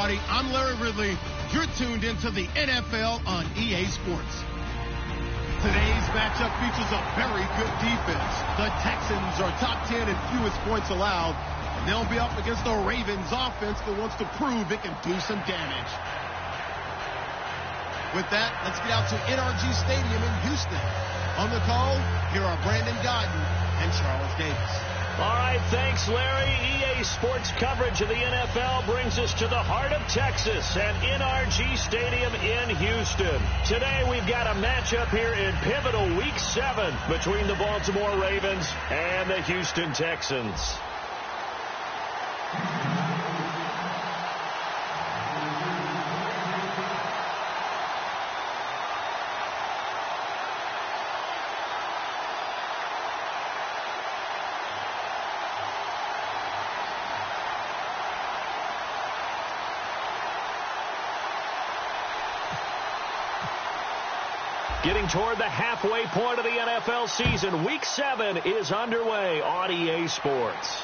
everybody. I'm Larry Ridley. You're tuned into the NFL on EA Sports. Today's matchup features a very good defense. The Texans are top 10 in fewest points allowed, and they'll be up against the Ravens offense that wants to prove it can do some damage. With that, let's get out to NRG Stadium in Houston. On the call, here are Brandon Godden and Charles Davis. All right, thanks, Larry. EA Sports coverage of the NFL brings us to the heart of Texas at NRG Stadium in Houston. Today, we've got a matchup here in pivotal Week 7 between the Baltimore Ravens and the Houston Texans. Getting toward the halfway point of the NFL season, Week 7 is underway on EA Sports.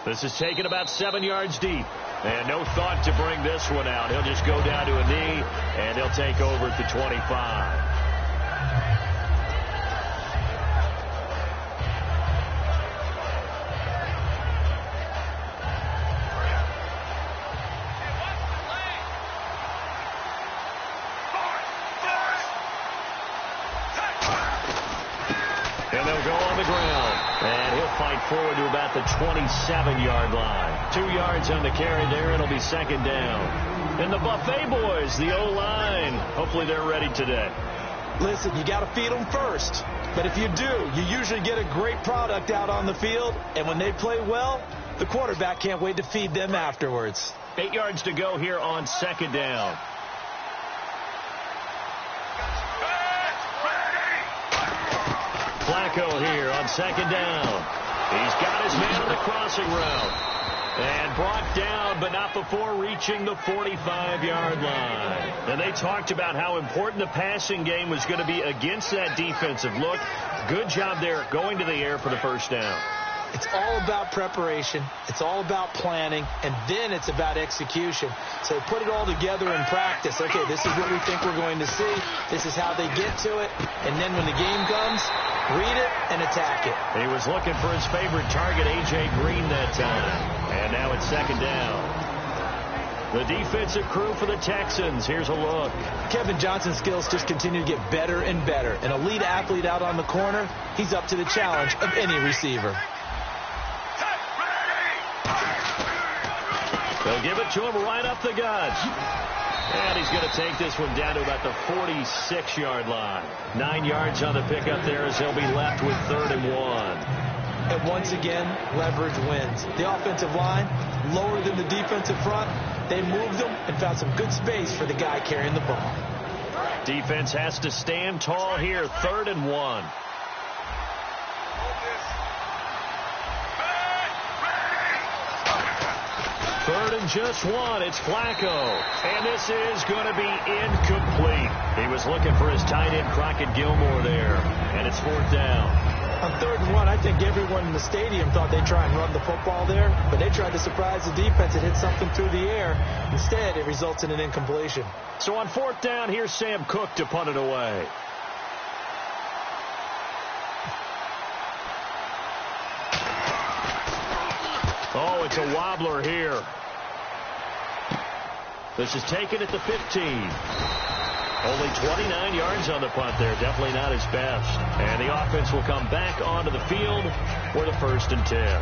This is taken about 7 yards deep, and no thought to bring this one out. He'll just go down to a knee, and he'll take over at the 25. And they'll go on the ground. And he'll fight forward to about the 27-yard line. 2 yards on the carry there. It'll be second down. And the Buffet boys, the O-line, hopefully they're ready today. Listen, you got to feed them first. But if you do, you usually get a great product out on the field. And when they play well, the quarterback can't wait to feed them afterwards. 8 yards to go here on second down. Flacco here on second down. He's got his man on the crossing route. And brought down, but not before reaching the 45-yard line. And they talked about how important the passing game was going to be against that defensive look. Good job there going to the air for the first down. It's all about preparation. It's all about planning. And then it's about execution. So put it all together in practice. Okay, this is what we think we're going to see. This is how they get to it. And then when the game comes, read it and attack it. He was looking for his favorite target, A.J. Green, that time. And now it's second down. The defensive crew for the Texans. Here's a look. Kevin Johnson's skills just continue to get better and better. An elite athlete out on the corner, he's up to the challenge of any receiver. They'll give it to him right up the gut. And he's going to take this one down to about the 46-yard line. 9 yards on the pickup there as he'll be left with 3rd and 1. And once again, leverage wins. The offensive line, lower than the defensive front. They moved them and found some good space for the guy carrying the ball. Defense has to stand tall here. 3rd and 1. Third and just 1. It's Flacco. And this is going to be incomplete. He was looking for his tight end, Crockett Gilmore, there. And it's 4th down. On 3rd and 1, I think everyone in the stadium thought they'd try and run the football there. But they tried to surprise the defense and hit something through the air. Instead, it results in an incompletion. So on 4th down, here's Sam Cook to punt it away. Oh, it's a wobbler here. This is taken at the 15. Only 29 yards on the punt there. Definitely not his best. And the offense will come back onto the field for the 1st and 10.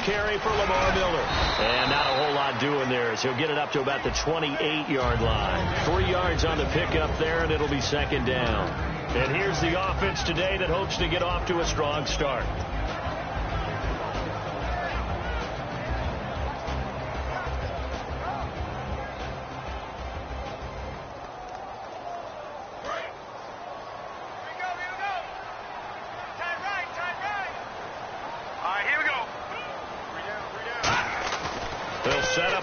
Carry for Lamar Miller. And not a whole lot doing there as he'll get it up to about the 28-yard line. 3 yards on the pickup there, and it'll be second down. And here's the offense today that hopes to get off to a strong start.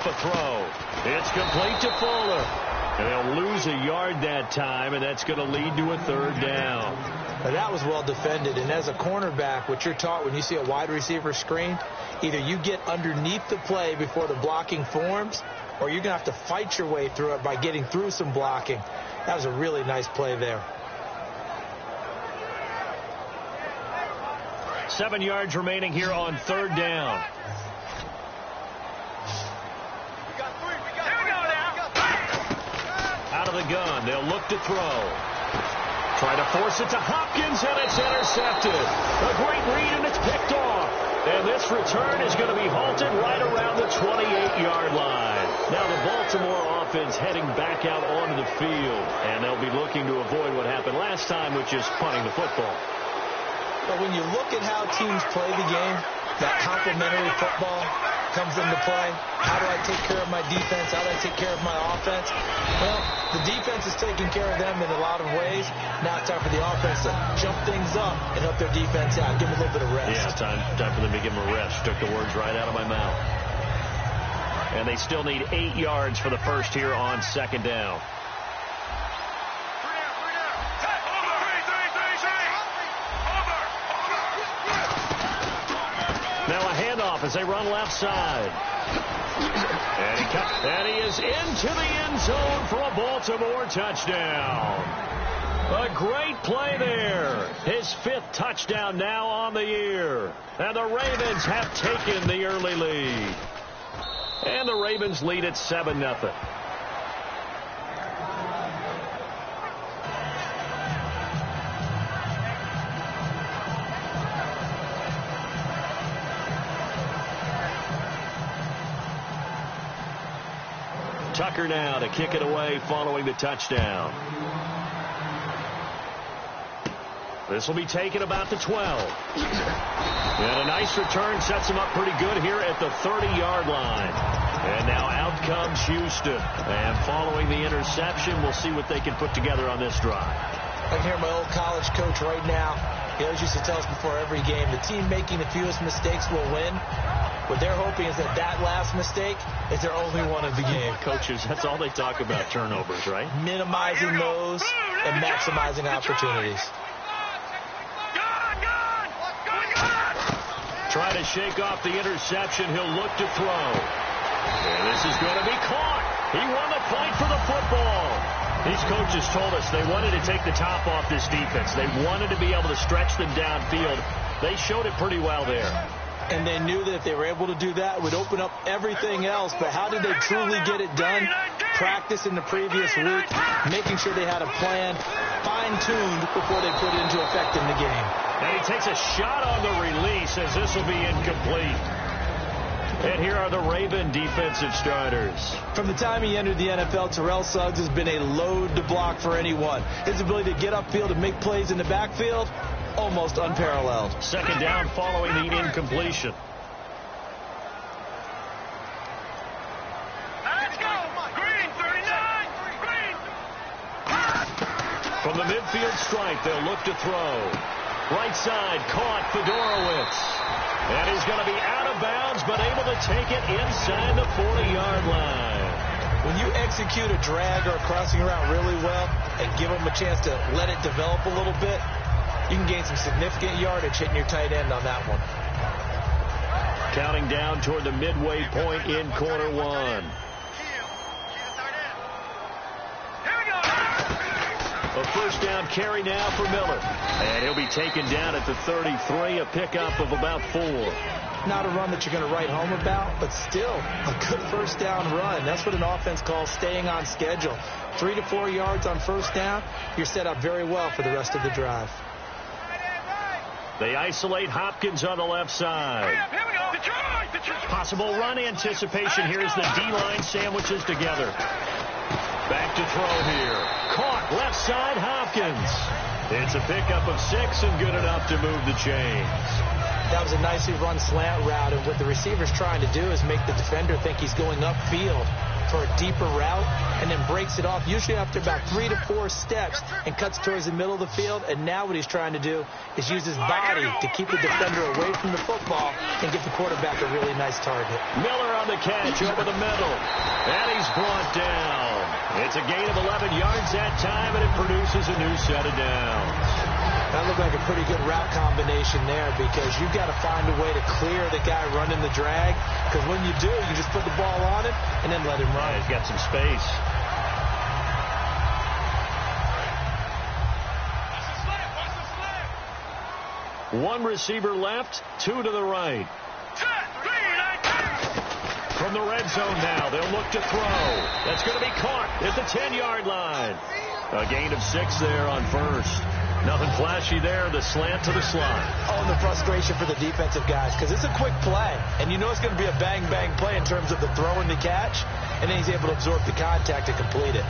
a throw. It's complete to Fuller. And they'll lose a yard that time, and that's going to lead to a third down. Now, that was well defended, and as a cornerback, what you're taught when you see a wide receiver screen, either you get underneath the play before the blocking forms, or you're going to have to fight your way through it by getting through some blocking. That was a really nice play there. 7 yards remaining here on third down. Out of the gun, they'll look to throw. Try to force it to Hopkins, and it's intercepted. A great read, and it's picked off. And this return is going to be halted right around the 28-yard line. Now the Baltimore offense heading back out onto the field, and they'll be looking to avoid what happened last time, which is punting the football. But when you look at how teams play the game, that complementary football comes into play. How do I take care of my defense? How do I take care of my offense? Well, the defense is taking care of them in a lot of ways. Now it's time for the offense to jump things up and help their defense out. Give them a little bit of rest. Yeah, time for them to give them a rest. Took the words right out of my mouth. And they still need 8 yards for the first here on second down. Now a handoff as they run left side. And he is into the end zone for a Baltimore touchdown. A great play there. His 5th touchdown now on the year. And the Ravens have taken the early lead. And the Ravens lead at 7-0. Tucker now to kick it away following the touchdown. This will be taken about the 12. And a nice return sets him up pretty good here at the 30-yard line. And now out comes Houston. And following the interception, we'll see what they can put together on this drive. I can hear my old college coach right now. He always used to tell us before every game, the team making the fewest mistakes will win. What they're hoping is that last mistake is their only one of the game. Coaches, that's all they talk about, turnovers, right? Minimizing those and maximizing opportunities. Try to shake off the interception. He'll look to throw. And this is going to be caught. He won the fight for the football. These coaches told us they wanted to take the top off this defense. They wanted to be able to stretch them downfield. They showed it pretty well there. And they knew that if they were able to do that, it would open up everything else. But how did they truly get it done? Practice in the previous week, making sure they had a plan, fine-tuned before they put it into effect in the game. And he takes a shot on the release as this will be incomplete. And here are the Raven defensive starters. From the time he entered the NFL, Terrell Suggs has been a load to block for anyone. His ability to get upfield and make plays in the backfield, almost unparalleled. Second down following the incompletion. Let's go! Green, 39! Green! From the midfield stripe, they'll look to throw. Right side, caught Fedorowicz. And he's going to be out of bounds, but able to take it inside the 40-yard line. When you execute a drag or a crossing route really well and give them a chance to let it develop a little bit, you can gain some significant yardage hitting your tight end on that one. Counting down toward the midway point in quarter one. A first down carry now for Miller. And he'll be taken down at the 33, a pickup of about 4. Not a run that you're going to write home about, but still a good first down run. That's what an offense calls staying on schedule. 3 to 4 yards on first down, you're set up very well for the rest of the drive. They isolate Hopkins on the left side. Possible run anticipation. Here's the D-line sandwiches together. Back to throw here. Caught left side Hopkins. It's a pickup of 6 and good enough to move the chains. That was a nicely run slant route, and what the receiver's trying to do is make the defender think he's going upfield. for a deeper route and then breaks it off, usually after about 3 to 4 steps, and cuts towards the middle of the field. And now what he's trying to do is use his body to keep the defender away from the football and give the quarterback a really nice target. Miller on the catch over the middle. And he's brought down. It's a gain of 11 yards that time, and it produces a new set of downs. That looked like a pretty good route combination there, because you've got to find a way to clear the guy running the drag, because when you do, you just put the ball on him and then let him run. Yeah, he's got some space. One receiver left, 2 to the right. From the red zone now, they'll look to throw. That's going to be caught at the 10-yard line. A gain of 6 there on first. Nothing flashy there, the slant to the slot. Oh, and the frustration for the defensive guys, because it's a quick play, and you know it's going to be a bang-bang play in terms of the throw and the catch, and then he's able to absorb the contact to complete it.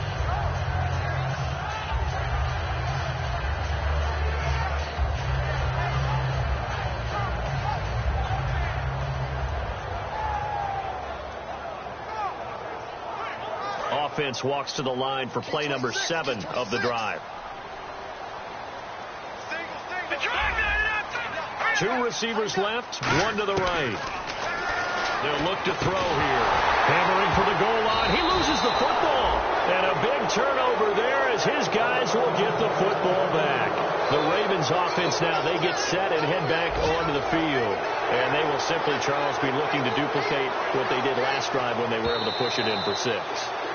Offense walks to the line for play number 7 of the drive. 2 receivers left, 1 to the right. They'll look to throw here. Hammering for the goal line. He loses the football. And a big turnover there as his guys will get the football back. The Ravens offense now, they get set and head back onto the field. And they will simply, Charles, be looking to duplicate what they did last drive when they were able to push it in for 6.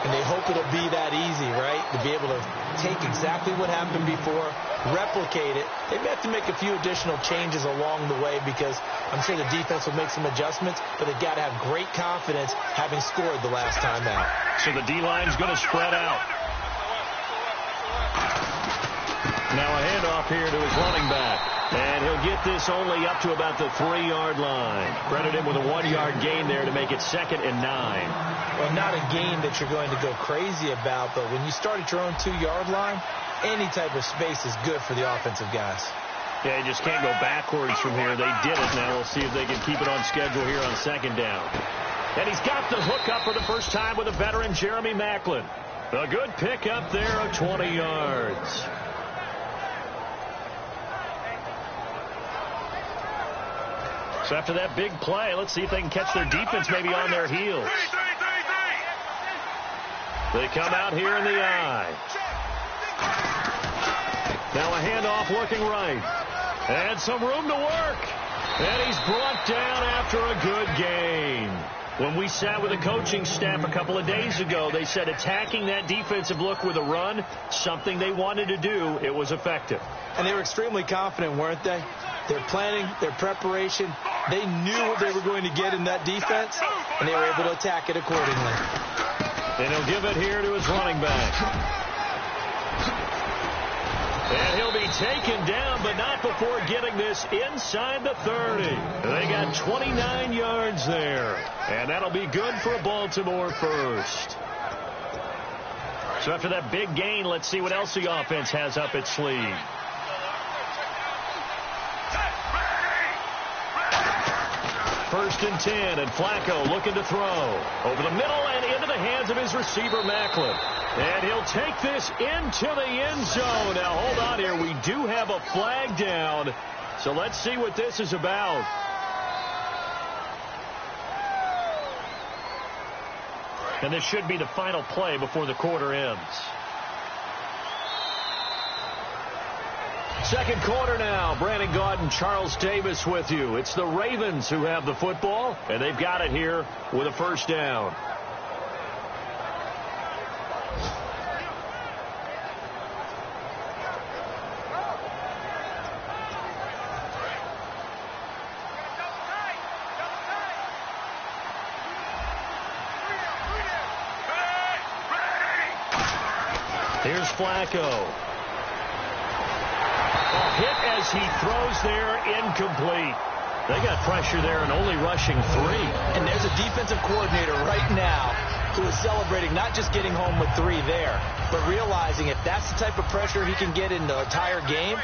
And they hope it'll be that easy, right? To be able to take exactly what happened before, replicate it. They may have to make a few additional changes along the way, because I'm sure the defense will make some adjustments, but they've got to have great confidence having scored the last time out. So the D-line's going to spread out. Now a handoff here to his running back. And he'll get this only up to about the 3-yard line. Credit him with a 1-yard gain there to make it 2nd and 9. Well, not a gain that you're going to go crazy about, but when you start at your own 2-yard line, any type of space is good for the offensive guys. Yeah, you just can't go backwards from here. They did it. Now we'll see if they can keep it on schedule here on 2nd down. And he's got the hook up for the first time with a veteran, Jeremy Maclin. A good pick up there of 20 yards. So after that big play, let's see if they can catch their defense maybe on their heels. They come out here in the eye. Now a handoff looking right. And some room to work. And he's brought down after a good gain. When we sat with the coaching staff a couple of days ago, they said attacking that defensive look with a run, something they wanted to do, it was effective. And they were extremely confident, weren't they? Their planning, their preparation, they knew what they were going to get in that defense, and they were able to attack it accordingly. And he'll give it here to his running back. And he'll be taken down, but not before getting this inside the 30. They got 29 yards there. And that'll be good for a Baltimore first. So after that big gain, let's see what else the offense has up its sleeve. First and 10, and Flacco looking to throw. Over the middle and into the hands of his receiver, Maclin. And he'll take this into the end zone. Now, hold on here. We do have a flag down. So let's see what this is about. And this should be the final play before the quarter ends. Second quarter now. Brandon Gaudin, Charles Davis with you. It's the Ravens who have the football, and they've got it here with a first down. Here's Flacco. Hit as he throws there, incomplete. They got pressure there and only rushing 3. And there's a defensive coordinator right now who is celebrating not just getting home with 3 there, but realizing if that's the type of pressure he can get in the entire game,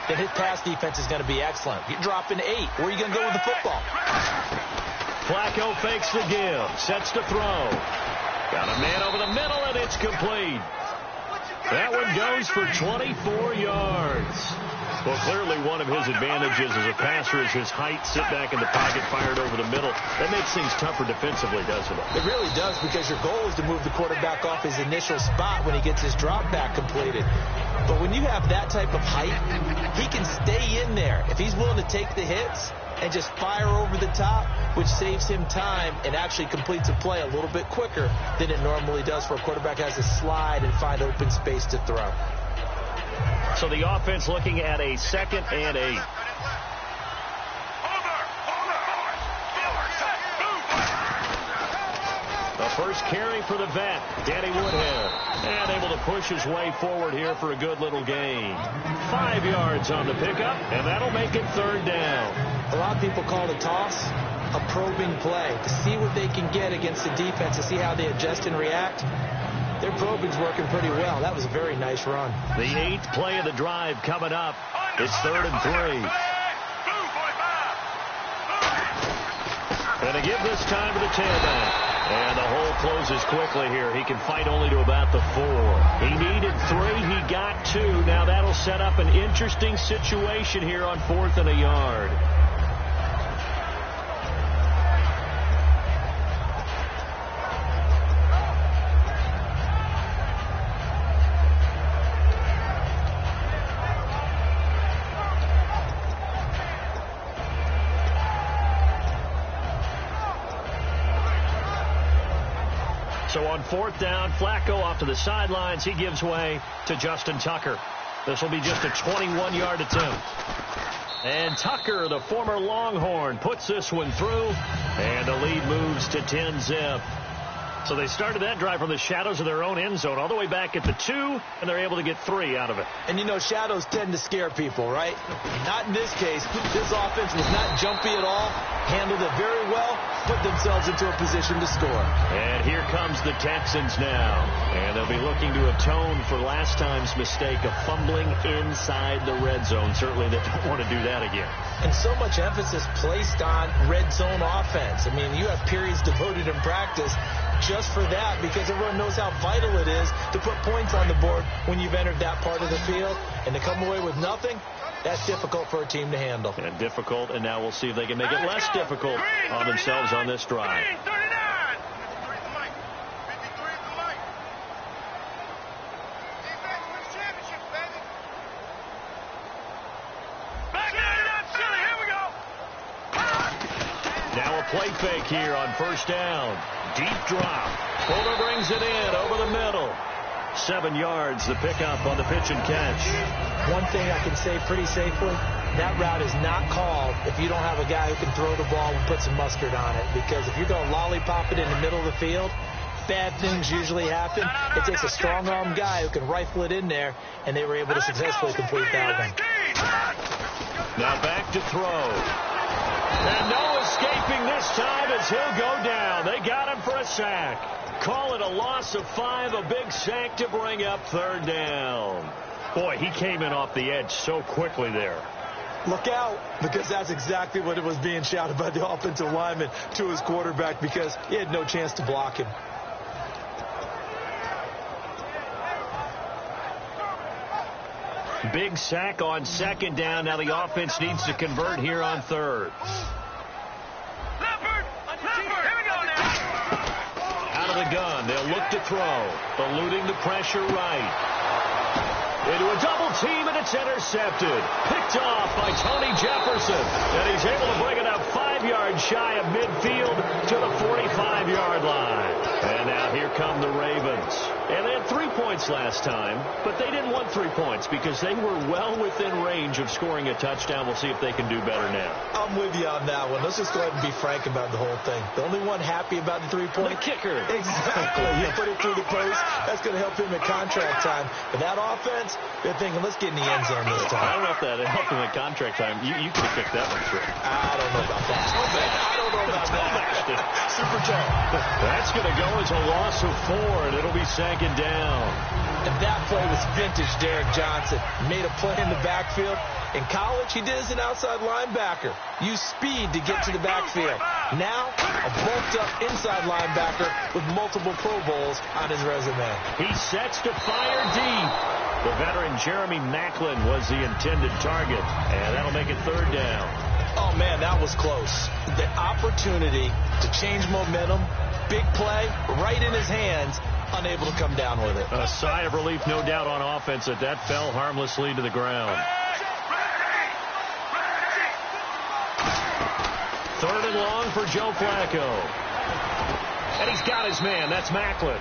then his pass defense is going to be excellent. You're dropping 8. Where are you going to go with the football? Flacco fakes the give, sets to throw. Got a man over the middle, and it's complete. That one goes for 24 yards. Well, clearly one of his advantages as a passer is his height. Sit back in the pocket, fired over the middle. That makes things tougher defensively, doesn't it? It really does, because your goal is to move the quarterback off his initial spot when he gets his drop back completed. But when you have that type of height, he can stay in there. If he's willing to take the hits and just fire over the top, which saves him time and actually completes a play a little bit quicker than it normally does, where a quarterback has to slide and find open space to throw. So the offense looking at a 2nd and 8. The first carry for the vet, Danny Woodhead. And able to push his way forward here for a good little gain. 5 yards on the pickup, and that'll make it 3rd down. A lot of people call the toss a probing play, to see what they can get against the defense, to see how they adjust and react. Their probing's working pretty well. That was a very nice run. The 8th play of the drive coming up. It's 3rd and 3. And to give this time to the tailback. And the hole closes quickly here. He can fight only to about the 4. He needed 3. He got 2. Now that'll set up an interesting situation here on 4th and a yard. So on 4th down, Flacco off to the sidelines. He gives way to Justin Tucker. This will be just a 21-yard attempt. And Tucker, the former Longhorn, puts this one through. And the lead moves to 10-zip. So they started that drive from the shadows of their own end zone all the way back at the 2, and they're able to get 3 out of it. And, you know, shadows tend to scare people, right? Not in this case. This offense was not jumpy at all, handled it very well, put themselves into a position to score. And here comes the Texans now. And they'll be looking to atone for last time's mistake of fumbling inside the red zone. Certainly they don't want to do that again. And so much emphasis placed on red zone offense. I mean, you have periods devoted in practice just for that, because everyone knows how vital it is to put points on the board when you've entered that part of the field. And to come away with nothing, that's difficult for a team to handle. And difficult, and now we'll see if they can make it less difficult on themselves on this drive. Now a play fake here on 1st down. Deep drop. Fuller brings it in over the middle. 7 yards, the pickup on the pitch and catch. One thing I can say pretty safely, that route is not called if you don't have a guy who can throw the ball and put some mustard on it. Because if you're going to lollipop it in the middle of the field, bad things usually happen. It takes a strong-arm guy who can rifle it in there, and they were able to successfully complete that one. Now back to throw. And no escaping this time as he'll go down. They got him for a sack. Call it a loss of 5, a big sack to bring up 3rd down. Boy, he came in off the edge so quickly there. Look out, because that's exactly what it was being shouted by the offensive lineman to his quarterback, because he had no chance to block him. Big sack on 2nd down. Now the offense needs to convert here on 3rd. Out of the gun. They'll look to throw. Eluding the pressure right. Into a double team, and it's intercepted. Picked off by Tony Jefferson. And he's able to bring it up 5 yards shy of midfield to the 45-yard line. And now here come the Ravens. And they had 3 points last time, but they didn't want 3 points because they were well within range of scoring a touchdown. We'll see if they can do better now. I'm with you on that one. Let's just go ahead and be frank about the whole thing. The only one happy about the 3-point? The kicker. Exactly. You put it through the post. That's going to help him at contract time. But that offense, they're thinking, let's get in the end zone this time. I don't know if that helped him at contract time. You could have kicked that one through. I don't know about that. I don't know about that. Super Mojo. That's going to go as a loss of 4, and it'll be 2nd down. And that play was vintage Derek Johnson. Made a play in the backfield. In college, he did as an outside linebacker. Used speed to get to the backfield. Now, a bulked-up inside linebacker with multiple Pro Bowls on his resume. He sets to fire deep. The veteran Jeremy Maclin was the intended target, and that'll make it 3rd down. Oh, man, that was close. The opportunity to change momentum, big play, right in his hands, unable to come down with it. A sigh of relief, no doubt, on offense that fell harmlessly to the ground. 3rd and long for Joe Flacco. And he's got his man. That's Maclin.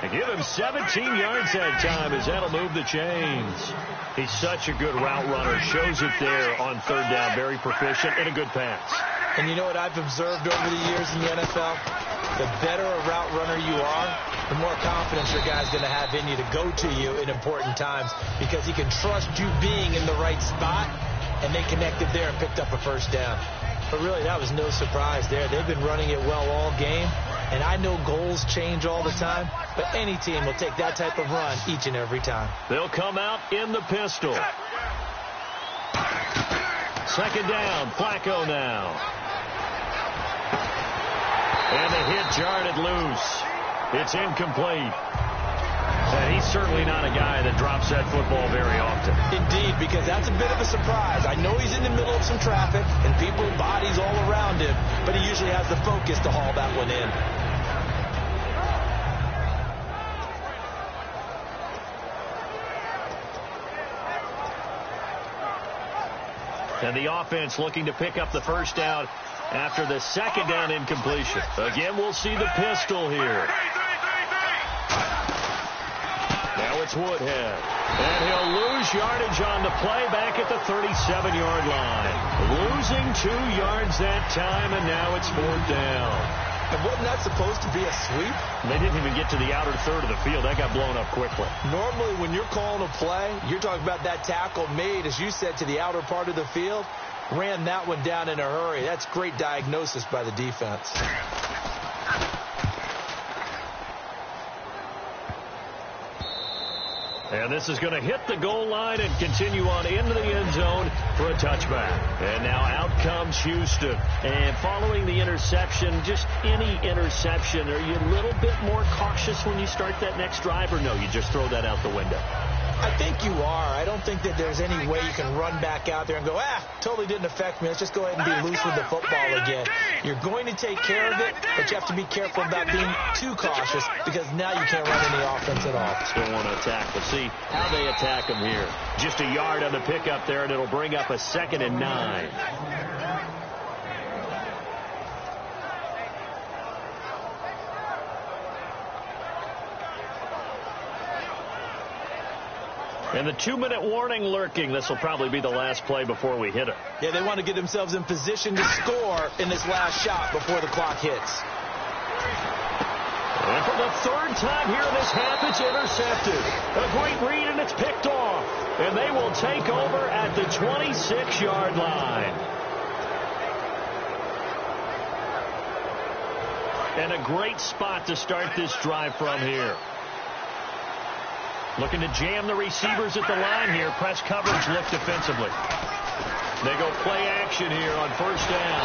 And give him 17 yards that time as that'll move the chains. He's such a good route runner. Shows it there on 3rd down. Very proficient and a good pass. And you know what I've observed over the years in the NFL? The better a route runner you are, the more confidence your guy's going to have in you to go to you in important times because he can trust you being in the right spot, and they connected there and picked up a 1st down. But really, that was no surprise there. They've been running it well all game, and I know goals change all the time, but any team will take that type of run each and every time. They'll come out in the pistol. 2nd down, Flacco now. And the hit jarred loose. It's incomplete. And he's certainly not a guy that drops that football very often. Indeed, because that's a bit of a surprise. I know he's in the middle of some traffic and people, bodies all around him, but he usually has the focus to haul that one in. And the offense looking to pick up the 1st down after the 2nd down incompletion. Again, we'll see the pistol here. Now it's Woodhead. And he'll lose yardage on the play back at the 37-yard line. Losing 2 yards that time, and now it's 4th down. And wasn't that supposed to be a sweep? They didn't even get to the outer third of the field. That got blown up quickly. Normally, when you're calling a play, you're talking about that tackle made, as you said, to the outer part of the field. Ran that one down in a hurry. That's great diagnosis by the defense. And this is going to hit the goal line and continue on into the end zone for a touchback. And now out comes Houston. And following the interception, just any interception, are you a little bit more cautious when you start that next drive, or no, you just throw that out the window? I think you are. I don't think that there's any way you can run back out there and go, totally didn't affect me. Let's just go ahead and be loose with the football again. You're going to take care of it, but you have to be careful about being too cautious because now you can't run any offense at all. Still want to attack. We'll see how they attack them here. Just a yard on the pickup there, and it'll bring up a 2nd and 9. And the 2-minute warning lurking. This will probably be the last play before we hit it. Yeah, they want to get themselves in position to score in this last shot before the clock hits. And for the 3rd time here in this half, it's intercepted. A great read, and it's picked off. And they will take over at the 26-yard line. And a great spot to start this drive from here. Looking to jam the receivers at the line here. Press coverage, look defensively. They go play action here on 1st down.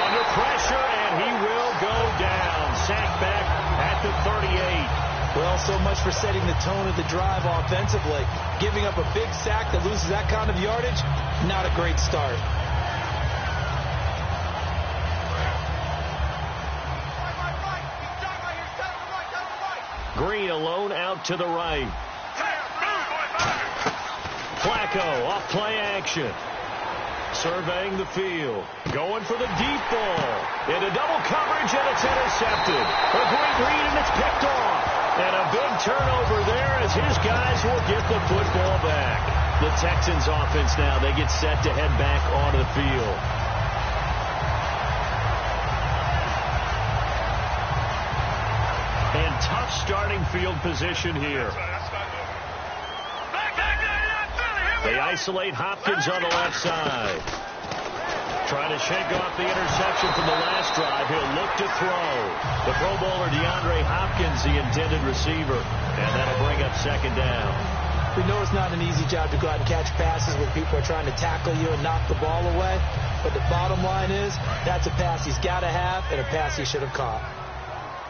Under pressure, and he will go down. Sacked back at the 38. Well, so much for setting the tone of the drive offensively. Giving up a big sack that loses that kind of yardage, not a great start. Green alone out to the right. Flacco off play action. Surveying the field. Going for the deep ball. Into double coverage, and it's intercepted. A great read, and it's picked off. And a big turnover there as his guys will get the football back. The Texans offense now, they get set to head back onto the field. And tough starting field position here. They isolate Hopkins on the left side. Trying to shake off the interception from the last drive. He'll look to throw. The Pro Bowler DeAndre Hopkins, the intended receiver. And that'll bring up second down. We know it's not an easy job to go out and catch passes when people are trying to tackle you and knock the ball away. But the bottom line is, that's a pass he's got to have and a pass he should have caught.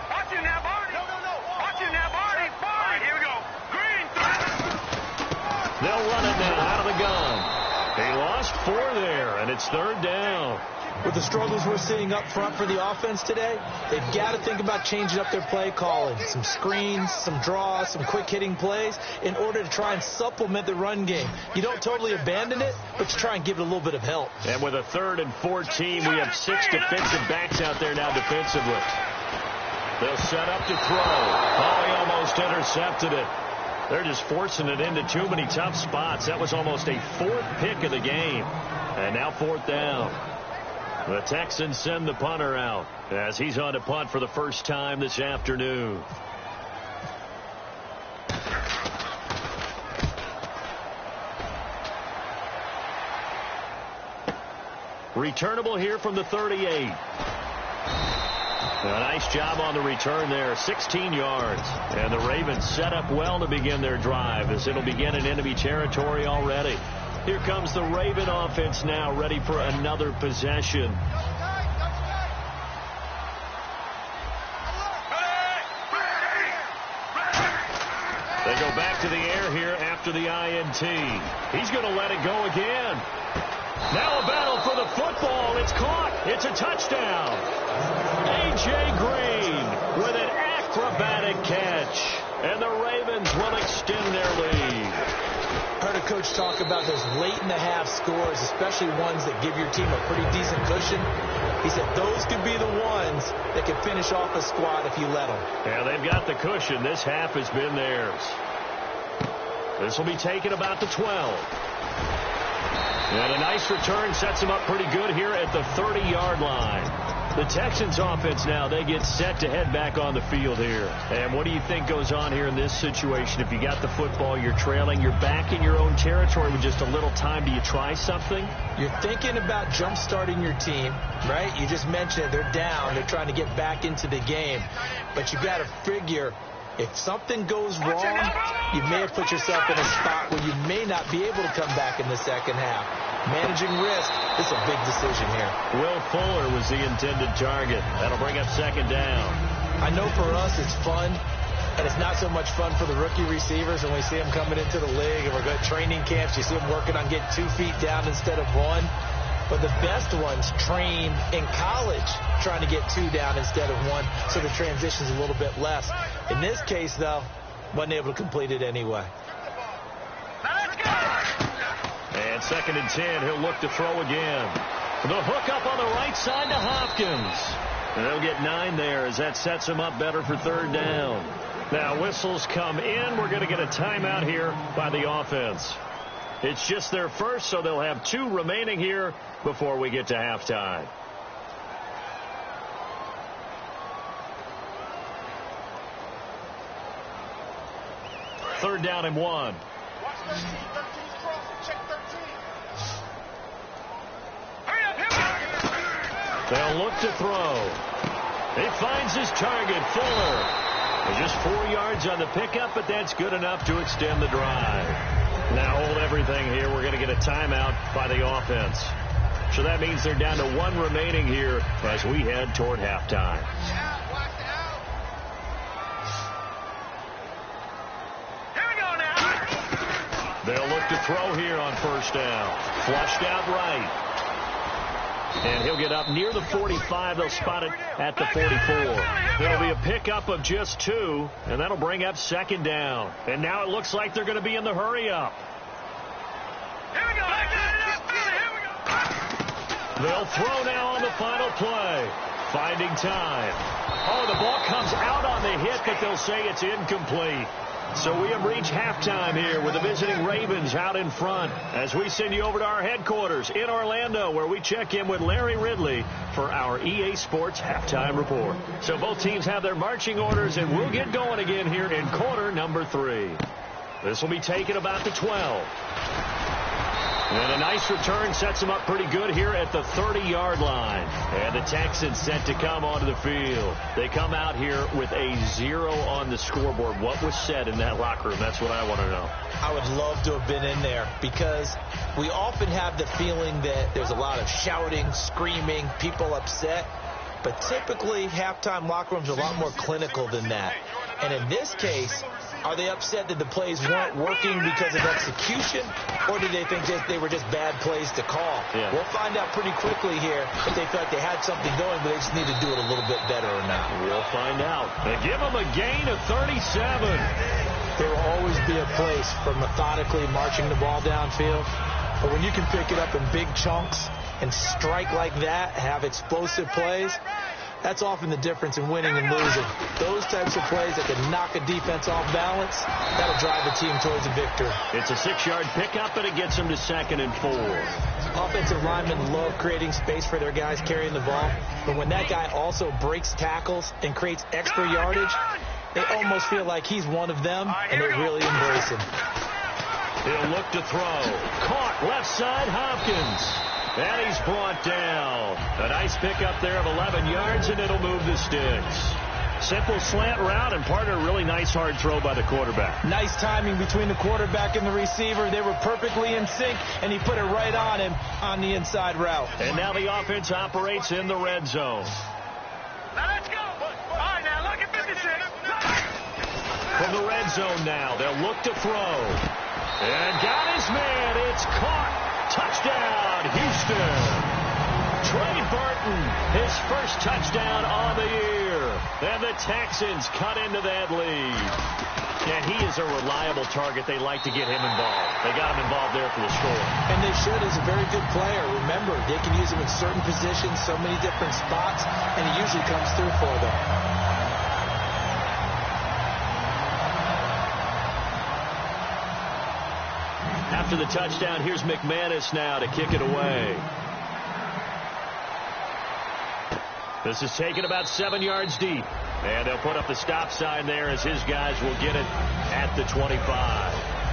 Watch it now, Barney. No. Watch it now, Barney. All right, here we go. Green. They'll run it now out of the gun. He lost 4 there, and it's third down. With the struggles we're seeing up front for the offense today, they've got to think about changing up their play calling. Some screens, some draws, some quick-hitting plays in order to try and supplement the run game. You don't totally abandon it, but you try and give it a little bit of help. And with a 3rd and 14, we have 6 defensive backs out there now defensively. They'll set up to throw. Oh, he almost intercepted it. They're just forcing it into too many tough spots. That was almost a 4th pick of the game. And now 4th down. The Texans send the punter out as he's on to punt for the first time this afternoon. Returnable here from the 38. A nice job on the return there, 16 yards. And the Ravens set up well to begin their drive as it'll begin in enemy territory already. Here comes the Raven offense now, ready for another possession. They go back to the air here after the INT. He's going to let it go again. Now a battle for the football. It's caught. It's a touchdown. A.J. Green with an acrobatic catch. And the Ravens will extend their lead. Heard a coach talk about those late-in-the-half scores, especially ones that give your team a pretty decent cushion. He said those could be the ones that can finish off a squad if you let them. Yeah, they've got the cushion. This half has been theirs. This will be taken about the 12. And a nice return sets them up pretty good here at the 30-yard line. The Texans offense now, they get set to head back on the field here. And what do you think goes on here in this situation? If you got the football, you're trailing, you're back in your own territory with just a little time. Do you try something? You're thinking about jump-starting your team, right? You just mentioned it. They're down. They're trying to get back into the game. But you got to figure, if something goes wrong, you may have put yourself in a spot where you may not be able to come back in the second half. Managing risk, this is a big decision here. Will Fuller was the intended target. That'll bring up second down. I know for us it's fun, and it's not so much fun for the rookie receivers when we see them coming into the league and we're going to training camps. You see them working on getting 2 feet down instead of 1. But the best ones train in college trying to get 2 down instead of 1, so the transition's a little bit less. In this case, though, wasn't able to complete it anyway. And 2nd and 10, he'll look to throw again. The hook up on the right side to Hopkins. And they'll get 9 there as that sets him up better for 3rd down. Now whistles come in. We're going to get a timeout here by the offense. It's just their first, so they'll have 2 remaining here before we get to halftime. Third down and 1. They'll look to throw. He finds his target, Fuller. Just 4 yards on the pickup, but that's good enough to extend the drive. Now hold everything here. We're going to get a timeout by the offense. So that means they're down to 1 remaining here as we head toward halftime. They'll look to throw here on first down. Flushed out right. And he'll get up near the 45. They'll spot it at the 44. There'll be a pickup of just 2, and that'll bring up second down. And now it looks like they're going to be in the hurry-up. They'll throw now on the final play. Finding time. Oh, the ball comes out on the hit, but they'll say it's incomplete. So we have reached halftime here with the visiting Ravens out in front as we send you over to our headquarters in Orlando, where we check in with Larry Ridley for our EA Sports Halftime Report. So both teams have their marching orders, and we'll get going again here in quarter number 3. This will be taken about the 12. And a nice return sets him up pretty good here at the 30-yard line. And the Texans set to come onto the field. They come out here with a 0 on the scoreboard. What was said in that locker room? That's what I want to know. I would love to have been in there because we often have the feeling that there's a lot of shouting, screaming, people upset. But typically, halftime locker rooms are a lot more clinical than that. And in this case, are they upset that the plays weren't working because of execution, or do they think they were just bad plays to call? Yeah. We'll find out pretty quickly here if they felt they had something going, but they just need to do it a little bit better or not. We'll find out. They give them a gain of 37. There will always be a place for methodically marching the ball downfield, but when you can pick it up in big chunks and strike like that, have explosive plays, that's often the difference in winning and losing. Those types of plays that can knock a defense off balance, that'll drive a team towards a victory. It's a 6-yard pickup, and it gets them to 2nd and 4. Offensive linemen love creating space for their guys carrying the ball, but when that guy also breaks tackles and creates extra yardage, they almost feel like he's one of them, and they really embrace him. He'll look to throw. Caught left side, Hopkins. And he's brought down. A nice pickup there of 11 yards, and it'll move the sticks. Simple slant route, and part of a really nice hard throw by the quarterback. Nice timing between the quarterback and the receiver. They were perfectly in sync, and he put it right on him on the inside route. And now the offense operates in the red zone. Now let's go. All right, now look at 56. From the red zone now, they'll look to throw. And got his man. It's caught. Touchdown, Houston. Trey Burton, his first touchdown on the year. And the Texans cut into that lead. And he is a reliable target. They like to get him involved. They got him involved there for the score. And they should. He's a very good player. Remember, they can use him in certain positions, so many different spots, and he usually comes through for them. After the touchdown, here's McManus now to kick it away. This is taken about 7 yards deep. And they'll put up the stop sign there as his guys will get it at the 25.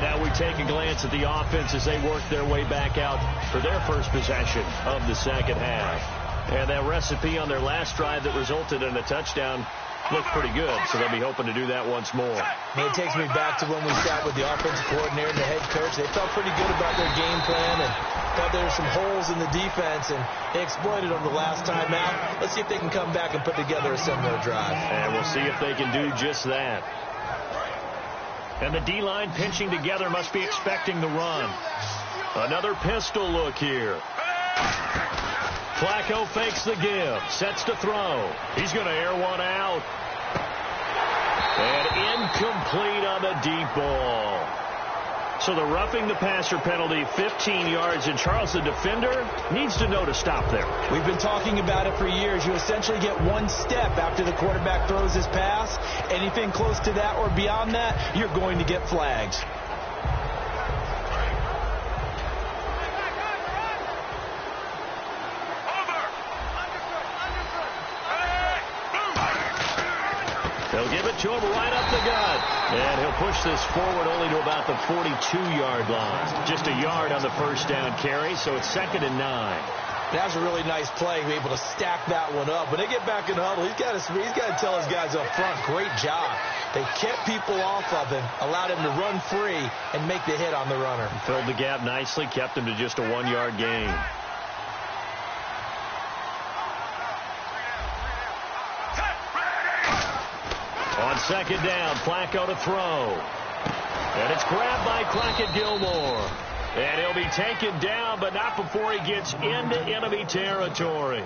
Now we take a glance at the offense as they work their way back out for their first possession of the second half. And that recipe on their last drive that resulted in a touchdown looked pretty good, so they'll be hoping to do that once more. It takes me back to when we sat with the offensive coordinator and the head coach. They felt pretty good about their game plan and thought there were some holes in the defense, and they exploited them the last time out. Let's see if they can come back and put together a similar drive. And we'll see if they can do just that. And the D-line pinching together must be expecting the run. Another pistol look here. Flacco fakes the give, sets to throw. He's going to air one out. And incomplete on the deep ball. So the roughing the passer penalty, 15 yards, and Charles, the defender, needs to know to stop there. We've been talking about it for years. You essentially get one step after the quarterback throws his pass. Anything close to that or beyond that, you're going to get flags. They'll give it to him right up the gut. And he'll push this forward only to about the 42-yard line. Just a yard on the first down carry, so it's 2nd and 9. That was a really nice play. Be able to stack that one up. When they get back in the huddle, he's got to tell his guys up front, great job. They kept people off of him, allowed him to run free, and make the hit on the runner. Filled the gap nicely, kept him to just a 1-yard gain. On 2nd down, Flacco to throw. And it's grabbed by Crockett Gilmore. And he'll be taken down, but not before he gets into enemy territory.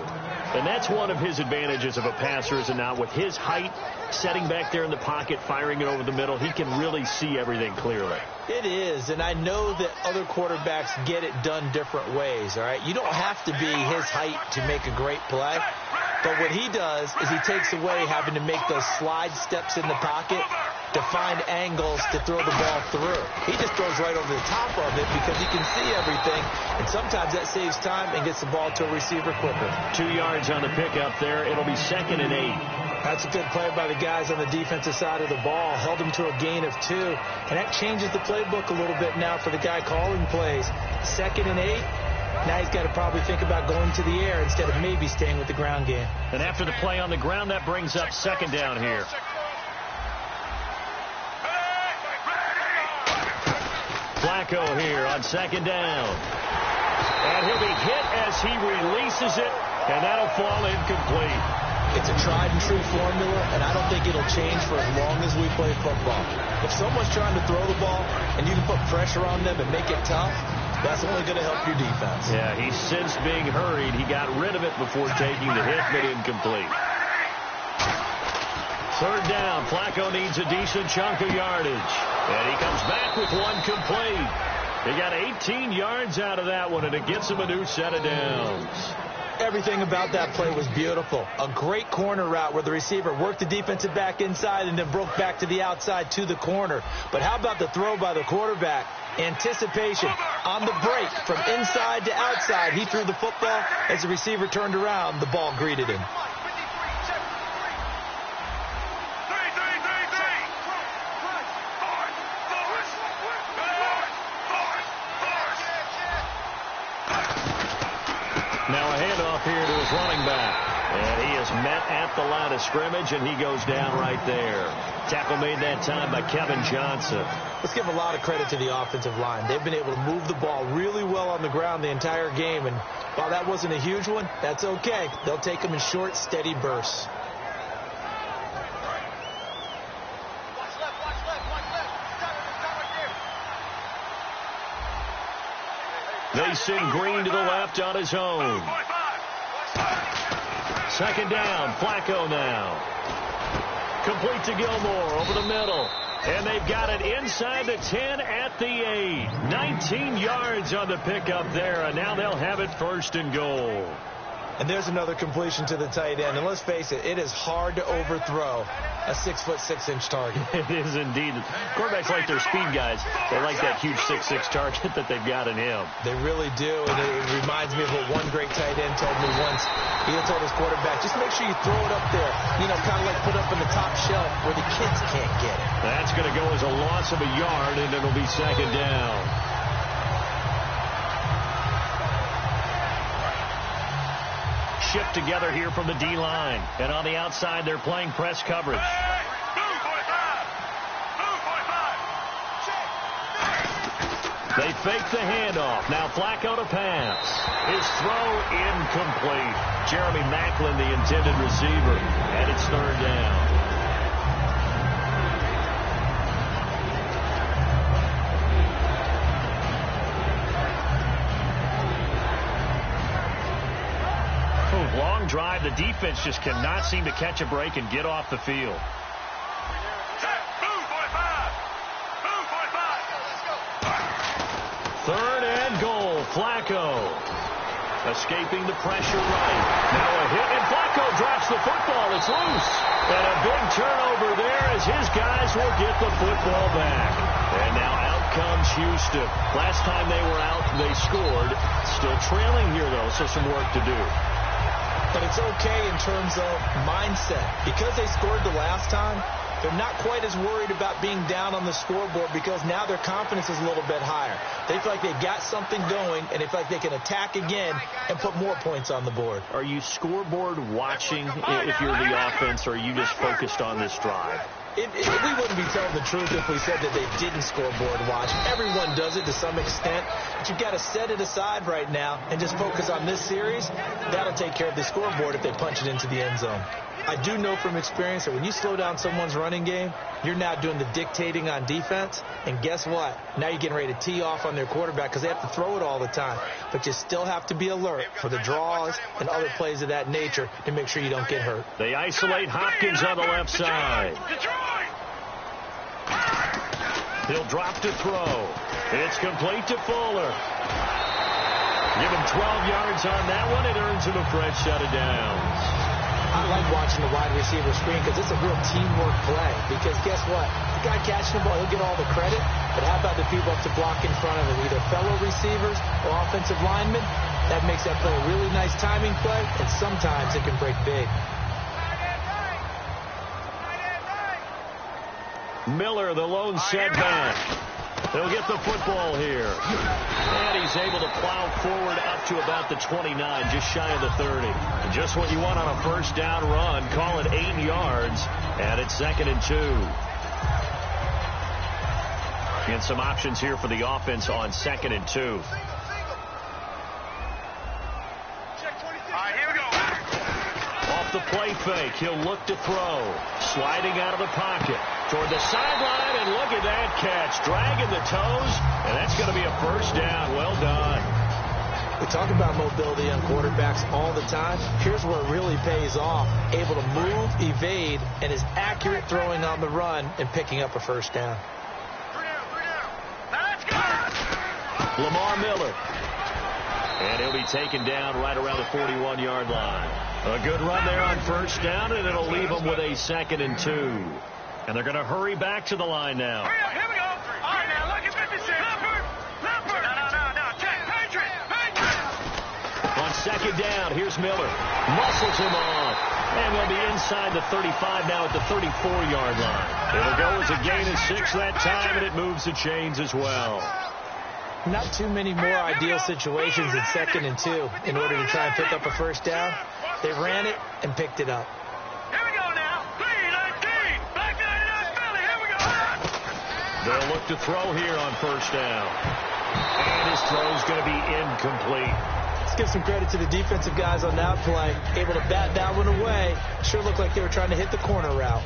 And that's one of his advantages of a passer, is it not? With his height, setting back there in the pocket, firing it over the middle, he can really see everything clearly. It is, and I know that other quarterbacks get it done different ways, all right? You don't have to be his height to make a great play. But what he does is he takes away having to make those slide steps in the pocket to find angles to throw the ball through. He just throws right over the top of it because he can see everything, and sometimes that saves time and gets the ball to a receiver quicker. 2 yards on the pickup there. It'll be 2nd and 8. That's a good play by the guys on the defensive side of the ball. Held him to a gain of 2, and that changes the playbook a little bit now for the guy calling plays. 2nd and 8. Now he's got to probably think about going to the air instead of maybe staying with the ground game. And after the play on the ground, that brings up 2nd down here. Flacco here on 2nd down. And he'll be hit as he releases it, and that'll fall incomplete. It's a tried-and-true formula, and I don't think it'll change for as long as we play football. If someone's trying to throw the ball and you can put pressure on them and make it tough, that's only going to help your defense. Yeah, he sensed being hurried. He got rid of it before taking the hit, but incomplete. 3rd down. Flacco needs a decent chunk of yardage. And he comes back with one complete. He got 18 yards out of that one, and it gets him a new set of downs. Everything about that play was beautiful. A great corner route where the receiver worked the defensive back inside and then broke back to the outside to the corner. But how about the throw by the quarterback? Anticipation on the break from inside to outside. He threw the football. As the receiver turned around, the ball greeted him. Now a handoff here to his running back. And he is met at the line of scrimmage, and he goes down right there. Tackle made that time by Kevin Johnson. Let's give a lot of credit to the offensive line. They've been able to move the ball really well on the ground the entire game. And while that wasn't a huge one, that's okay. They'll take them in short, steady bursts. They send Green to the left on his own. 2nd down. Flacco now. Complete to Gilmore over the middle. And they've got it inside the 10 at the 8. 19 yards on the pickup there, and now they'll have it 1st and goal. And there's another completion to the tight end. And let's face it, it is hard to overthrow a 6'6" target. It is indeed. Quarterbacks like their speed guys. They like that huge 6'6" target that they've got in him. They really do. And it reminds me of what one great tight end told me once. He told his quarterback, just make sure you throw it up there. You know, kind of like put it up on the top shelf where the kids can't get it. That's going to go as a loss of a yard, and it'll be 2nd down. Shift together here from the D-line. And on the outside, they're playing press coverage. They fake the handoff. Now Flacco to pass. His throw incomplete. Jeremy Maclin, the intended receiver. And it's 3rd down. Long drive. The defense just cannot seem to catch a break and get off the field. 3rd and goal. Flacco escaping the pressure right. Now a hit, and Flacco drops the football. It's loose. And a big turnover there as his guys will get the football back. And now out comes Houston. Last time they were out, they scored. Still trailing here, though, so some work to do. But it's okay in terms of mindset. Because they scored the last time, they're not quite as worried about being down on the scoreboard because now their confidence is a little bit higher. They feel like they've got something going, and they feel like they can attack again and put more points on the board. Are you scoreboard watching if you're the offense, or are you just focused on this drive? We wouldn't be telling the truth if we said that they didn't scoreboard watch. Everyone does it to some extent, but you've got to set it aside right now and just focus on this series. That'll take care of the scoreboard if they punch it into the end zone. I do know from experience that when you slow down someone's running game, you're now doing the dictating on defense. And guess what? Now you're getting ready to tee off on their quarterback because they have to throw it all the time. But you still have to be alert for the draws and other plays of that nature to make sure you don't get hurt. They isolate Hopkins on the left side. He'll drop to throw. It's complete to Fuller. Give him 12 yards on that one. It earns him a fresh set of downs. I like watching the wide receiver screen because it's a real teamwork play. Because guess what? The guy catching the ball, he'll get all the credit. But how about the people up to block in front of him, either fellow receivers or offensive linemen? That makes that play a really nice timing play, and sometimes it can break big. Miller, the lone setback. He'll get the football here. And he's able to plow forward up to about the 29, just shy of the 30. Just what you want on a first down run. Call it 8 yards, and it's 2nd and 2. And some options here for the offense on 2nd and 2. All right, here we go. Off the play fake, he'll look to throw. Sliding out of the pocket toward the sideline, and look at that catch. Dragging the toes, and that's going to be a first down. Well done. We talk about mobility on quarterbacks all the time. Here's where it really pays off. Able to move, evade, and is accurate throwing on the run and picking up a first down. Now let's go. Lamar Miller. And he'll be taken down right around the 41-yard line. A good run there on first down, and it'll leave them with a 2nd and 2. And they're going to hurry back to the line now. Hurry up, here we go. All right, now look at 56. Leopard. No. Check. Patriot. On 2nd down, here's Miller. Muscles him off. And they'll be inside the 35 now at the 34-yard line. It'll go as a gain of 6 that time, and it moves the chains as well. Not too many more ideal situations in 2nd and 2 in order to try and pick up a first down. They ran it and picked it up. Here we go now. 3-19. Black 99 Philly. Here we go. They'll look to throw here on first down. And his throw's going to be incomplete. Let's give some credit to the defensive guys on that play. Able to bat that one away. Sure looked like they were trying to hit the corner route.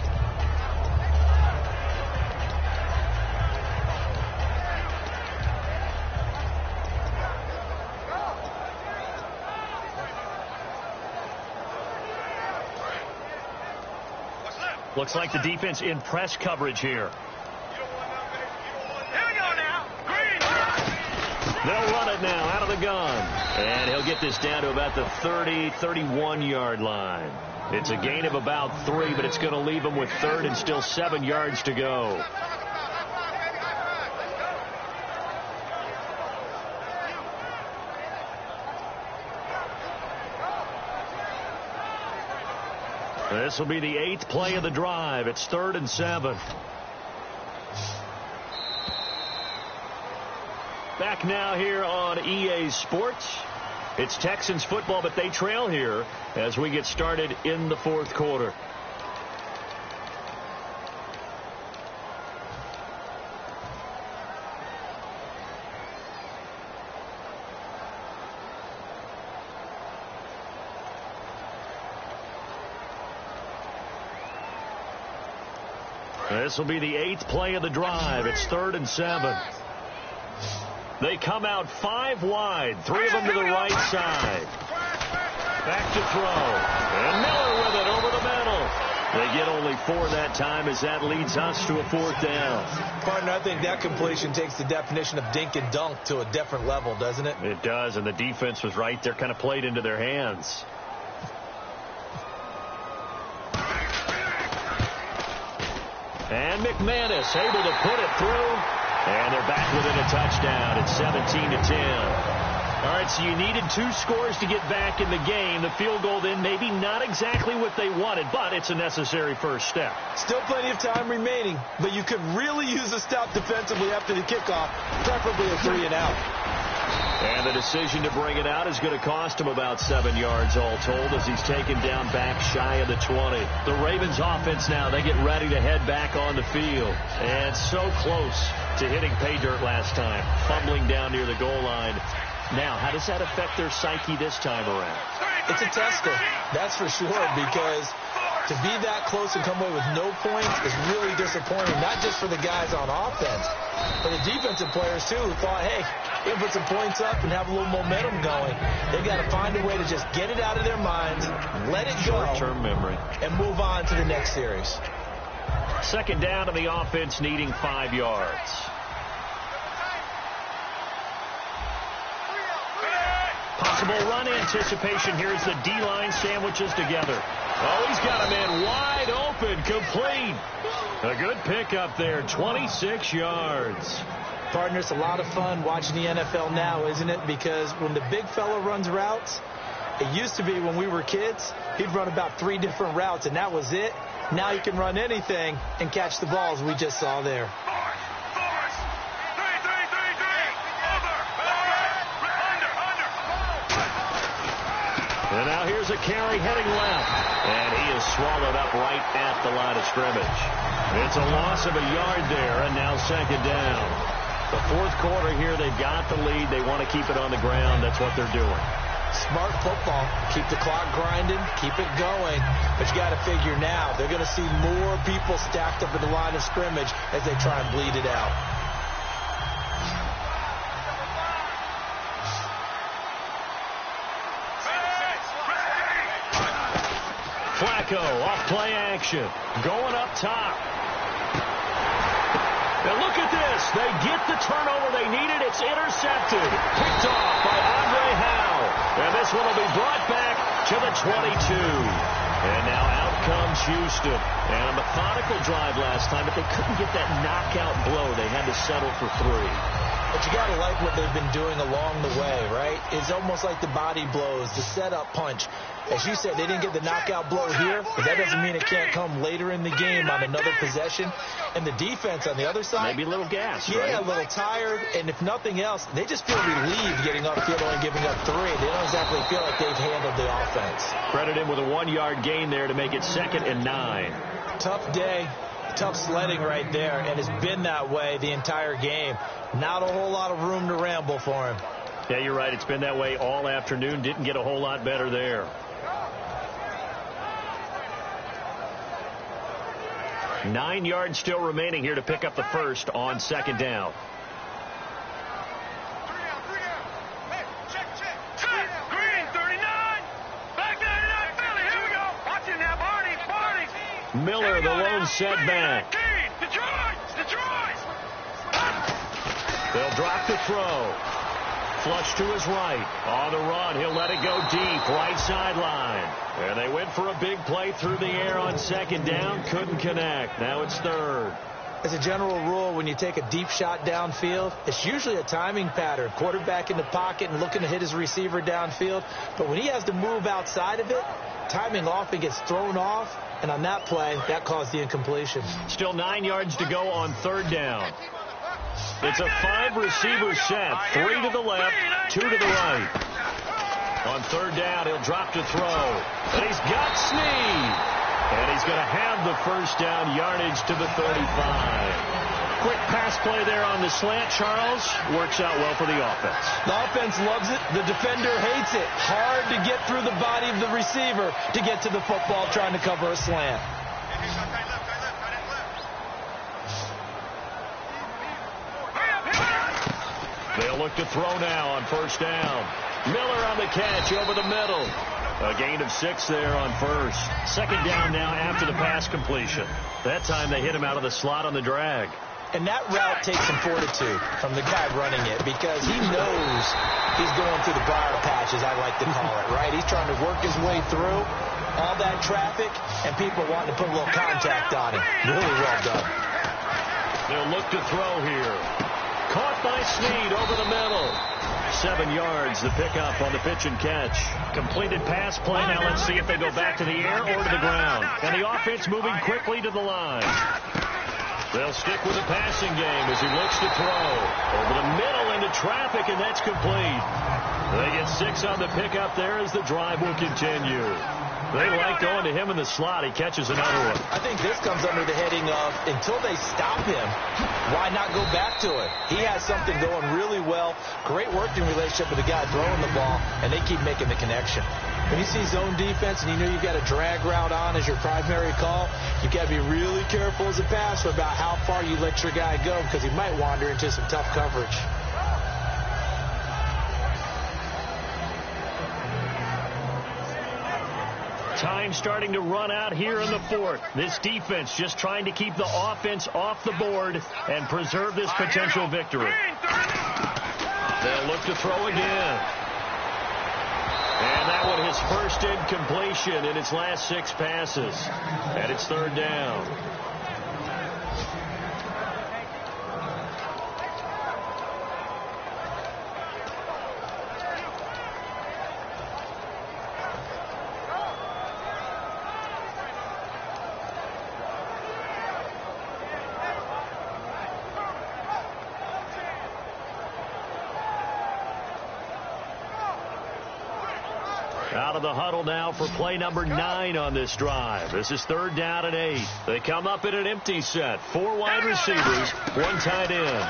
Looks like the defense in press coverage here. Here we go now. Green. They'll run it now out of the gun. And he'll get this down to about the 30, 31-yard line. It's a gain of about 3, but it's going to leave them with 3rd and still 7 yards to go. This will be the 8th play of the drive. It's 3rd and 7. Back now here on EA Sports. It's Texans football, but they trail here as we get started in the 4th quarter. This will be the 8th play of the drive. It's 3rd and 7. They come out 5 wide, 3 of them to the right side. Back to throw. And Miller with it over the middle. They get only 4 that time as that leads us to a 4th down. Partner, I think that completion takes the definition of dink and dunk to a different level, doesn't it? It does, and the defense was right there, kind of played into their hands. And McManus able to put it through. And they're back within a touchdown. It's 17-10. All right, so you needed 2 scores to get back in the game. The field goal then maybe not exactly what they wanted, but it's a necessary first step. Still plenty of time remaining, but you could really use a stop defensively after the kickoff, preferably a 3 and out. And the decision to bring it out is going to cost him about 7 yards all told as he's taken down back shy of the 20. The Ravens offense now, they get ready to head back on the field. And so close to hitting pay dirt last time, fumbling down near the goal line. Now, how does that affect their psyche this time around? It's a tester, that's for sure, because to be that close and come away with no points is really disappointing, not just for the guys on offense, but the defensive players, too, who thought, hey, we'll put some points up and have a little momentum going. They've got to find a way to just get it out of their minds, let it go, short-term memory, and move on to the next series. 2nd down, and the offense needing 5 yards. Possible run anticipation here as the D-line sandwiches together. Oh, he's got a man wide open, complete. A good pickup there, 26 yards. Partner, it's a lot of fun watching the NFL now, isn't it? Because when the big fella runs routes, it used to be when we were kids, he'd run about 3 different routes, and that was it. Now you can run anything and catch the balls we just saw there. has a carry heading left. And he is swallowed up right at the line of scrimmage. It's a loss of a yard there, and now second down. The fourth quarter here, they've got the lead. They want to keep it on the ground. That's what they're doing. Smart football. Keep the clock grinding. Keep it going. But you got to figure now, they're going to see more people stacked up at the line of scrimmage as they try and bleed it out. Flacco off play action. Going up top. And look at this. They get the turnover they needed. It's intercepted. Picked off by Andre Howe. And this one will be brought back to the 22. And now out comes Houston. And a methodical drive last time, but they couldn't get that knockout blow. They had to settle for 3. But you got to like what they've been doing along the way, right? It's almost like the body blows, the setup punch. As you said, they didn't get the knockout blow here, but that doesn't mean it can't come later in the game on another possession. And the defense on the other side, maybe a little gas, yeah, right? a little tired. And if nothing else, they just feel relieved getting upfield, only giving up 3. They don't exactly feel like they've handled the offense. Credit him with a 1-yard gain there to make it 2nd and 9. Tough day. Tough sledding right there, and it's been that way the entire game. Not a whole lot of room to ramble for him. Yeah, you're right. It's been that way all afternoon. Didn't get a whole lot better there. Nine yards still remaining here to pick up the first on second down. Miller, the lone setback. They'll drop the throw. Flush to his right. On the run, he'll let it go deep, right sideline. And they went for a big play through the air on second down. Couldn't connect. Now it's third. As a general rule, when you take a deep shot downfield, it's usually a timing pattern. Quarterback in the pocket and looking to hit his receiver downfield. But when he has to move outside of it, timing often gets thrown off. And on that play, that caused the incompletion. Still 9 yards to go on third down. It's a 5-receiver set. 3 to the left, 2 to the right. On third down, he'll drop to throw. And he's got Snead. And he's going to have the first down, yardage to the 35. Quick pass play there on the slant, Charles. Works out well for the offense. The offense loves it. The defender hates it. Hard to get through the body of the receiver to get to the football trying to cover a slant. They'll look to throw now on first down. Miller on the catch over the middle. A gain of 6 there on first. Second down now after the pass completion. That time they hit him out of the slot on the drag. And that route takes some fortitude from the guy running it because he knows he's going through the briar patch, as I like to call it, right? He's trying to work his way through all that traffic and people wanting to put a little contact on him. Really well done. They'll look to throw here. Caught by Snead over the middle. 7 yards the pickup on the pitch and catch. Completed pass play. Now let's see if they go back to the air or to the ground. And the offense moving quickly to the line. They'll stick with the passing game as he looks to throw. Over the middle into traffic, and that's complete. They get 6 on the pickup there as the drive will continue. They like going to him in the slot. He catches another one. I think this comes under the heading of until they stop him, why not go back to it? He has something going really well. Great working relationship with the guy throwing the ball, and they keep making the connection. When you see zone defense and you know you've got a drag route on as your primary call, you've got to be really careful as a passer about how far you let your guy go because he might wander into some tough coverage. Time starting to run out here in the fourth. This defense just trying to keep the offense off the board and preserve this potential victory. They'll look to throw again. And that one his first incompletion in its last 6 passes. And it's third down. Out of the huddle now for play number 9 on this drive. This is 3rd down and 8. They come up in an empty set. 4 wide receivers, 1 tight end.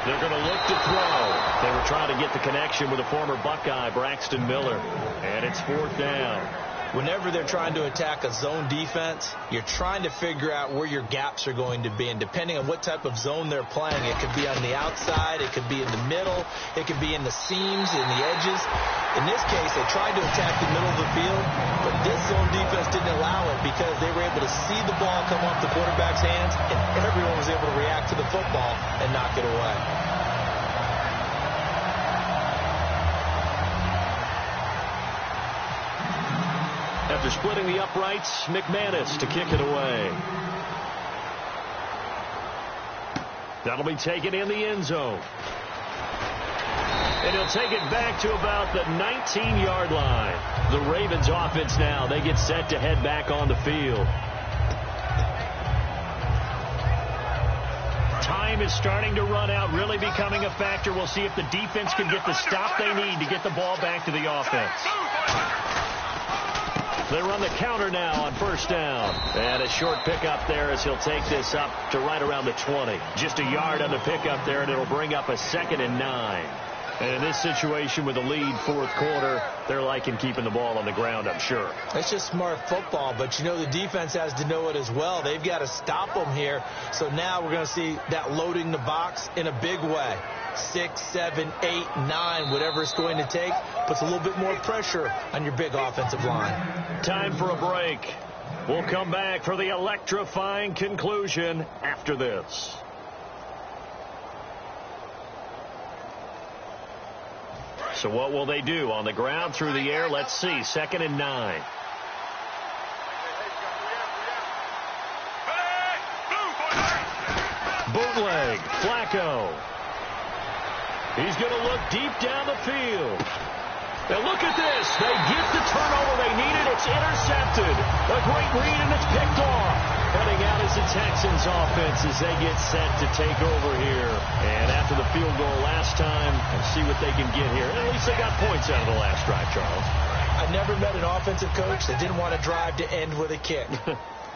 They're going to look to throw. They were trying to get the connection with a former Buckeye, Braxton Miller. And it's 4th down. Whenever they're trying to attack a zone defense, you're trying to figure out where your gaps are going to be. And depending on what type of zone they're playing, it could be on the outside, it could be in the middle, it could be in the seams, in the edges. In this case, they tried to attack the middle of the field, but this zone defense didn't allow it because they were able to see the ball come off the quarterback's hands, and everyone was able to react to the football and knock it away. After splitting the uprights, McManus to kick it away. That'll be taken in the end zone. And he'll take it back to about the 19-yard line. The Ravens offense now, they get set to head back on the field. Time is starting to run out, really becoming a factor. We'll see if the defense can get the stop they need to get the ball back to the offense. They run the counter now on 1st down. And a short pickup there as he'll take this up to right around the 20. Just a yard on the pickup there, and it'll bring up a 2nd and 9. And in this situation with a lead 4th quarter, they're liking keeping the ball on the ground, I'm sure. It's just smart football, but you know the defense has to know it as well. They've got to stop them here. So now we're going to see that loading the box in a big way. 6, 7, 8, 9, whatever it's going to take, puts a little bit more pressure on your big offensive line. Time for a break. We'll come back for the electrifying conclusion after this. So what will they do? On the ground, through the air? Let's see. 2nd and 9. Bootleg. Flacco. He's going to look deep down the field. And look at this. They get the turnover they needed. It's intercepted. A great read, and it's picked off. Heading out is the Texans offense as they get set to take over here. And after the field goal last time, and see what they can get here. And at least they got points out of the last drive, Charles. I never met an offensive coach that didn't want a drive to end with a kick.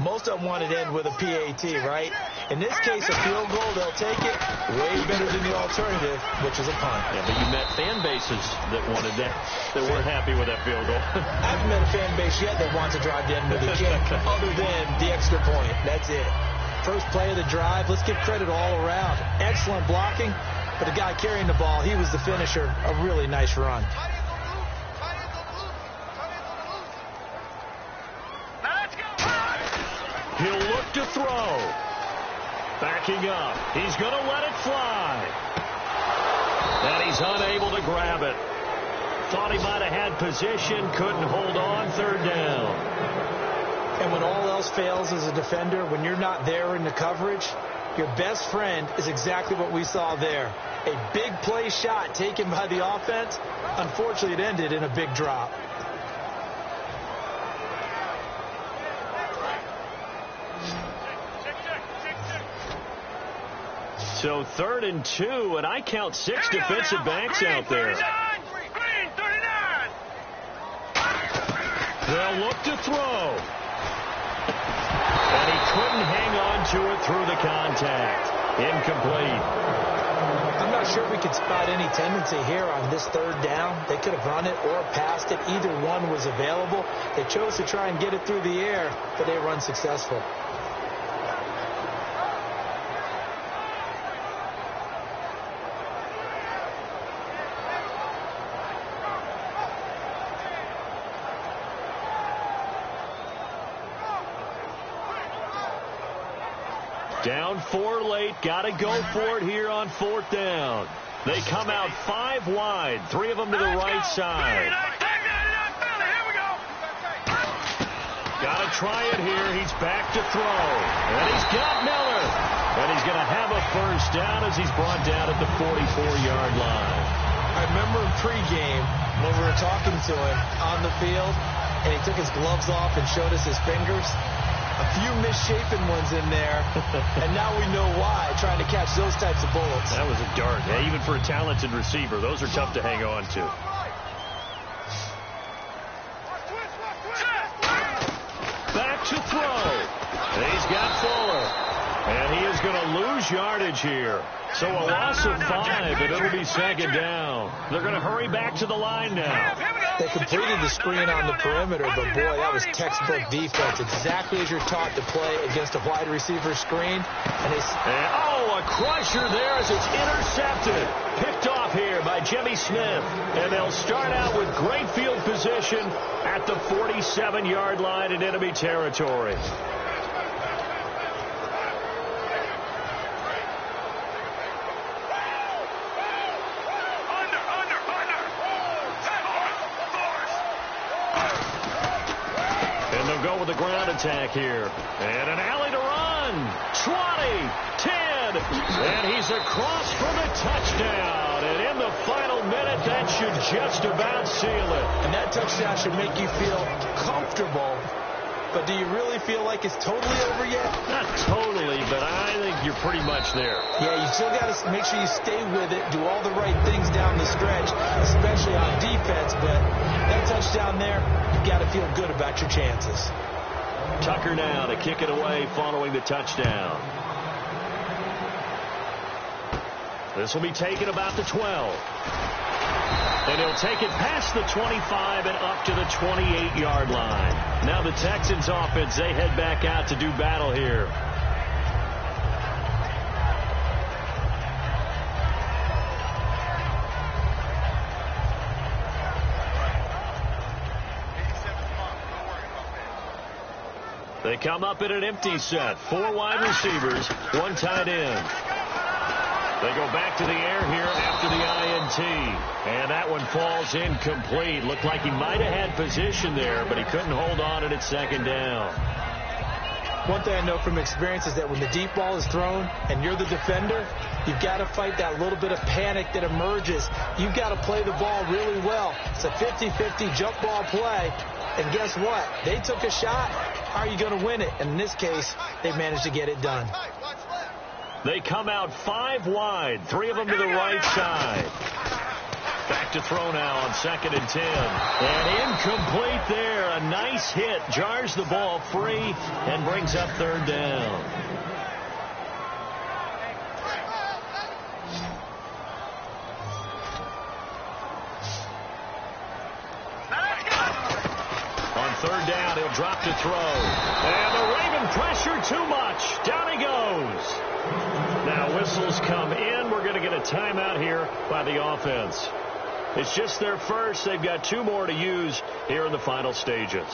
Most of them want it to end with a PAT, right? In this case, a field goal, they'll take it. Way better than the alternative, which is a punt. Yeah, but you met fan bases that wanted that, that weren't happy with that field goal. I haven't met a fan base yet that wants a drive to end with a kick, other than the extra point. That's it. First play of the drive, let's give credit all around. Excellent blocking, but the guy carrying the ball, he was the finisher. A really nice run. He'll look to throw. Backing up. He's going to let it fly. And he's unable to grab it. Thought he might have had position. Couldn't hold on. 3rd down. And when all else fails as a defender, when you're not there in the coverage, your best friend is exactly what we saw there. A big play shot taken by the offense. Unfortunately, it ended in a big drop. So 3rd and 2, and I count 6 defensive backs out there. They'll look to throw. And he couldn't hang on to it through the contact. Incomplete. I'm not sure we could spot any tendency here on this 3rd down. They could have run it or passed it. Either one was available. They chose to try and get it through the air, but they were unsuccessful. Down 4 late. Got to go for it here on 4th down. They come out 5 wide. 3 of them to the right side. Got to try it here. He's back to throw. And he's got Miller. And he's going to have a 1st down as he's brought down at the 44-yard line. I remember in pregame when we were talking to him on the field, and he took his gloves off and showed us his fingers. A few misshapen ones in there, and now we know why, trying to catch those types of bullets. That was a dart. Yeah, even for a talented receiver, those are tough to hang on to. He's got Fuller. And he is going to lose yardage here. So a loss of 5, and it'll be second down. They're going to hurry back to the line now. They completed the screen on the perimeter, but boy, that was textbook defense. Exactly as you're taught to play against a wide receiver screen. And a crusher there as it's intercepted. Picked off here by Jimmy Smith. And they'll start out with great field position at the 47-yard line in enemy territory. Go with the ground attack here. And an alley to run. 20, 10, and he's across for the touchdown. And in the final minute, that should just about seal it. And that touchdown should make you feel comfortable. But do you really feel like it's totally over yet? Not totally, but I think you're pretty much there. Yeah, you still got to make sure you stay with it, do all the right things down the stretch, especially on defense. But that touchdown there, you got to feel good about your chances. Tucker now to kick it away following the touchdown. This will be taken about the 12. And he'll take it past the 25 and up to the 28-yard line. Now the Texans offense, they head back out to do battle here. They come up in an empty set. 4 wide receivers, 1 tight end. They go back to the air here after the INT. And that one falls incomplete. Looked like he might have had position there, but he couldn't hold on, and it's second down. One thing I know from experience is that when the deep ball is thrown and you're the defender, you've got to fight that little bit of panic that emerges. You've got to play the ball really well. It's a 50-50 jump ball play. And guess what? They took a shot. How are you going to win it? And in this case, they managed to get it done. They come out 5 wide, 3 of them to the right side. Back to throw now on 2nd and 10. And incomplete there. A nice hit. Jars the ball free and brings up 3rd down. On 3rd down, he'll drop to throw. And the Raven pressure too much. Down he goes. Now whistles come in. We're going to get a timeout here by the offense. It's just their first. They've got 2 more to use here in the final stages.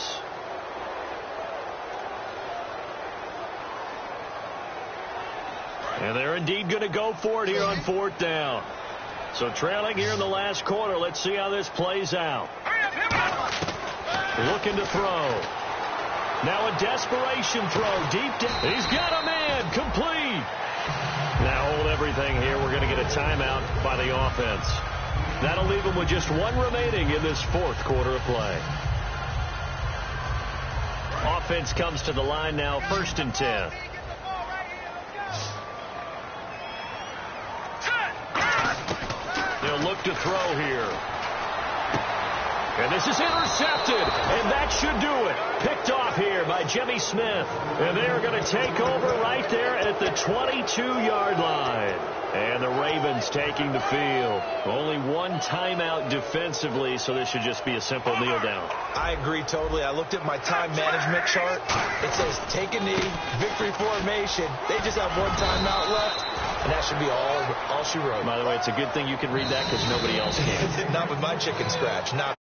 And they're indeed going to go for it here on 4th down. So trailing here in the last quarter. Let's see how this plays out. Looking to throw. Now a desperation throw deep down. He's got a man. Complete. Now hold everything here. We're going to get a timeout by the offense. That'll leave them with just 1 remaining in this 4th quarter of play. Offense comes to the line now, 1st and 10. They'll look to throw here. And this is intercepted, and that should do it. Picked off here by Jimmy Smith. And they're going to take over right there at the 22-yard line. And the Ravens taking the field. Only 1 timeout defensively, so this should just be a simple kneel down. I agree totally. I looked at my time management chart. It says take a knee, victory formation. They just have 1 timeout left, and that should be all she wrote. By the way, it's a good thing you can read that because nobody else can. Not with my chicken scratch. Not